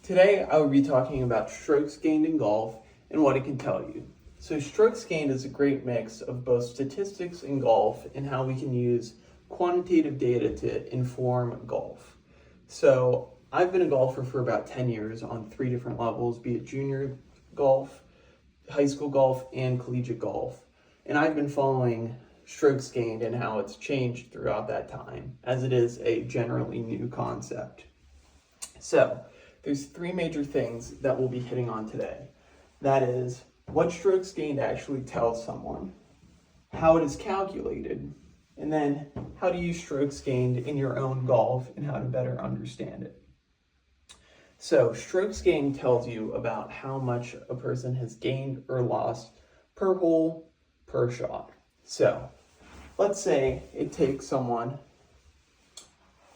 Today I will be talking about strokes gained in golf and what it can tell you. So strokes gained is a great mix of both statistics in golf and how we can use quantitative data to inform golf. So I've been a golfer for about 10 years on 3 different levels, be it junior golf, high school golf, and collegiate golf. And I've been following strokes gained and how it's changed throughout that time, as it is a generally new concept. So there's 3 major things that we'll be hitting on today. That is, what strokes gained actually tells someone, how it is calculated, and then how to use strokes gained in your own golf and how to better understand it. So strokes gained tells you about how much a person has gained or lost per hole, per shot. So let's say it takes someone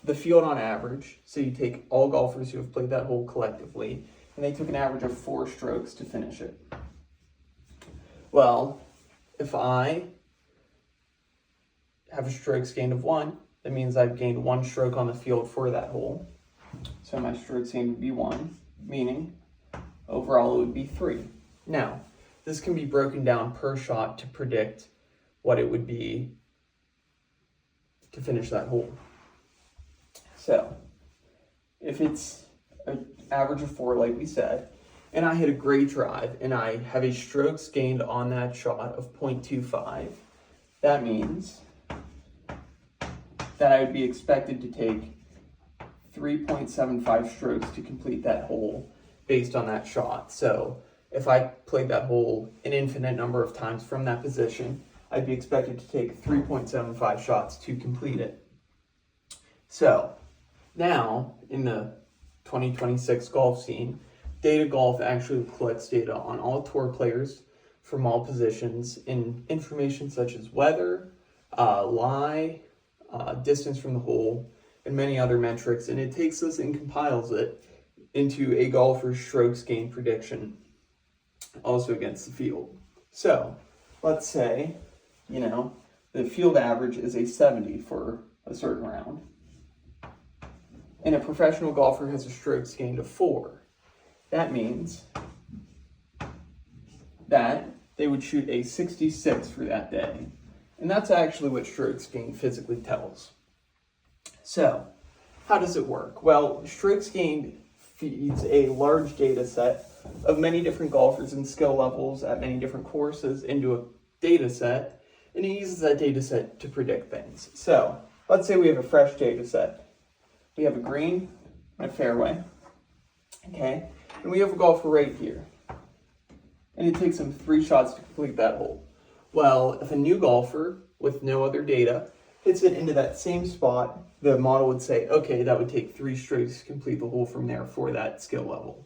the field on average, so you take all golfers who have played that hole collectively, and they took an average of 4 strokes to finish it. Well, if I have a strokes gained of 1, that means I've gained 1 stroke on the field for that hole. So my strokes gained would be 1, meaning overall it would be 3. Now, this can be broken down per shot to predict what it would be to finish that hole. So, if it's an average of 4, like we said, and I hit a great drive, and I have a strokes gained on that shot of 0.25, that means that I would be expected to take 3.75 strokes to complete that hole based on that shot. So, if I played that hole an infinite number of times from that position, I'd be expected to take 3.75 shots to complete it. So, now, in the 2026 golf scene, Data Golf actually collects data on all tour players from all positions in information such as weather, lie, distance from the hole, and many other metrics, and it takes this and compiles it into a golfer's strokes gained prediction, also against the field. So, let's say, the field average is a 70 for a certain round, and a professional golfer has a strokes gained of 4. That means that they would shoot a 66 for that day. And that's actually what strokes gained physically tells. So, how does it work? Well, strokes gained feeds a large data set of many different golfers and skill levels at many different courses into a data set, and it uses that data set to predict things. So, let's say we have a fresh data set. We have a green and a fairway, okay? And we have a golfer right here. And it takes him 3 shots to complete that hole. Well, if a new golfer with no other data hits it into that same spot, the model would say, okay, that would take 3 strokes to complete the hole from there for that skill level.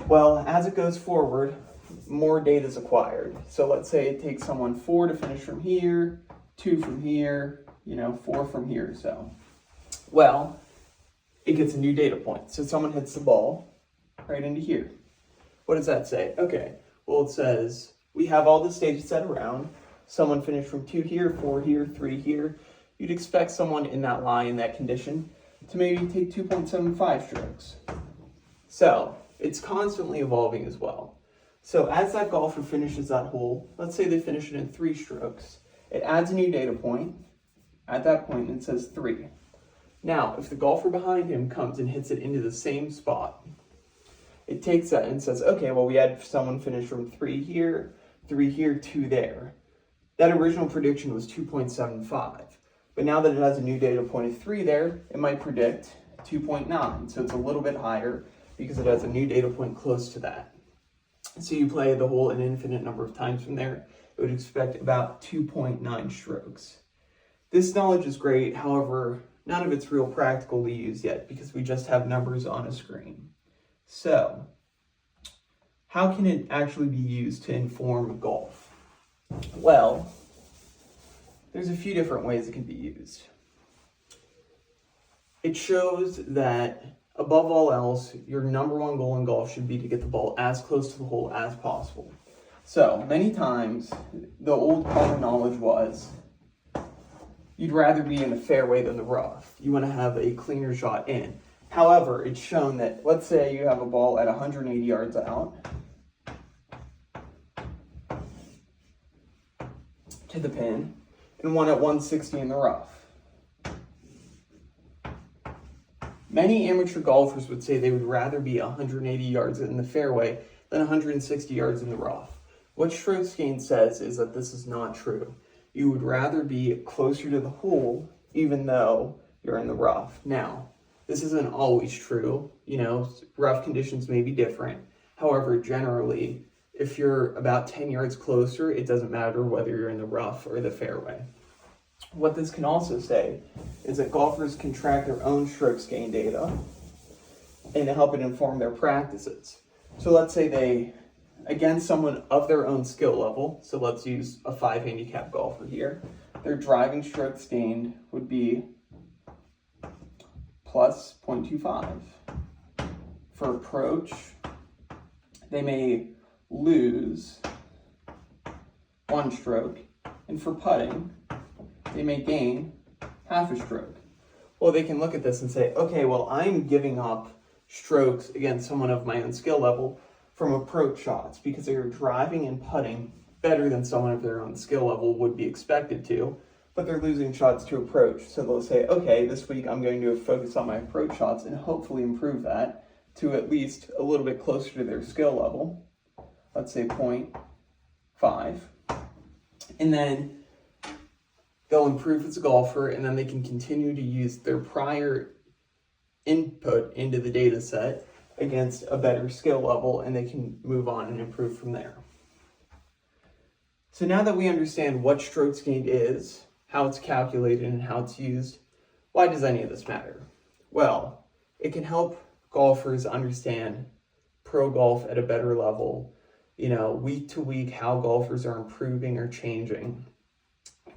Well, as it goes forward, more data is acquired. So let's say it takes someone 4 to finish from here, 2 from here, 4 from here, so. Well, it gets a new data point. So someone hits the ball right into here. What does that say? Okay, well it says we have all this data set around. Someone finished from 2 here, 4 here, 3 here. You'd expect someone in that lie, in that condition, to maybe take 2.75 strokes. So it's constantly evolving as well. So as that golfer finishes that hole, let's say they finish it in 3 strokes. It adds a new data point at that point and it says 3. Now, if the golfer behind him comes and hits it into the same spot, it takes that and says, okay, well, we had someone finish from 3 here, 2 there. That original prediction was 2.75. But now that it has a new data point of 3 there, it might predict 2.9. So it's a little bit higher because it has a new data point close to that. So you play the hole an infinite number of times from there, it would expect about 2.9 strokes. This knowledge is great, however, none of it's real practical to use yet because we just have numbers on a screen. So, how can it actually be used to inform golf? Well, there's a few different ways it can be used. It shows that, above all else, your number 1 goal in golf should be to get the ball as close to the hole as possible. So, many times, the old common knowledge was, you'd rather be in the fairway than the rough. You want to have a cleaner shot in. However, it's shown that, let's say you have a ball at 180 yards out to the pin and one at 160 in the rough. Many amateur golfers would say they would rather be 180 yards in the fairway than 160 yards in the rough. What strokes gained says is that this is not true. You would rather be closer to the hole even though you're in the rough. Now, this isn't always true. Rough conditions may be different. However, generally, if you're about 10 yards closer, it doesn't matter whether you're in the rough or the fairway. What this can also say is that golfers can track their own strokes gain data and help it inform their practices. So let's say they, against someone of their own skill level, so let's use a 5 handicap golfer here, their driving strokes gained would be plus 0.25. For approach, they may lose 1 stroke, and for putting, they may gain half a stroke. Well, they can look at this and say, okay, well, I'm giving up strokes against someone of my own skill level from approach shots because they are driving and putting better than someone of their own skill level would be expected to, but they're losing shots to approach. So they'll say, okay, this week I'm going to focus on my approach shots and hopefully improve that to at least a little bit closer to their skill level. Let's say 0.5. And then they'll improve as a golfer, and then they can continue to use their prior input into the data set against a better skill level, and they can move on and improve from there. So now that we understand what strokes gained is, how it's calculated, and how it's used, why does any of this matter? Well, it can help golfers understand pro golf at a better level, week to week, how golfers are improving or changing,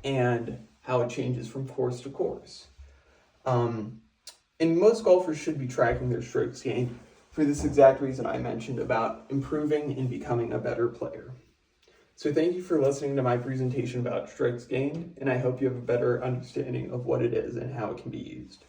and how it changes from course to course. And most golfers should be tracking their strokes gained for this exact reason I mentioned about improving and becoming a better player. So thank you for listening to my presentation about strokes gained, and I hope you have a better understanding of what it is and how it can be used.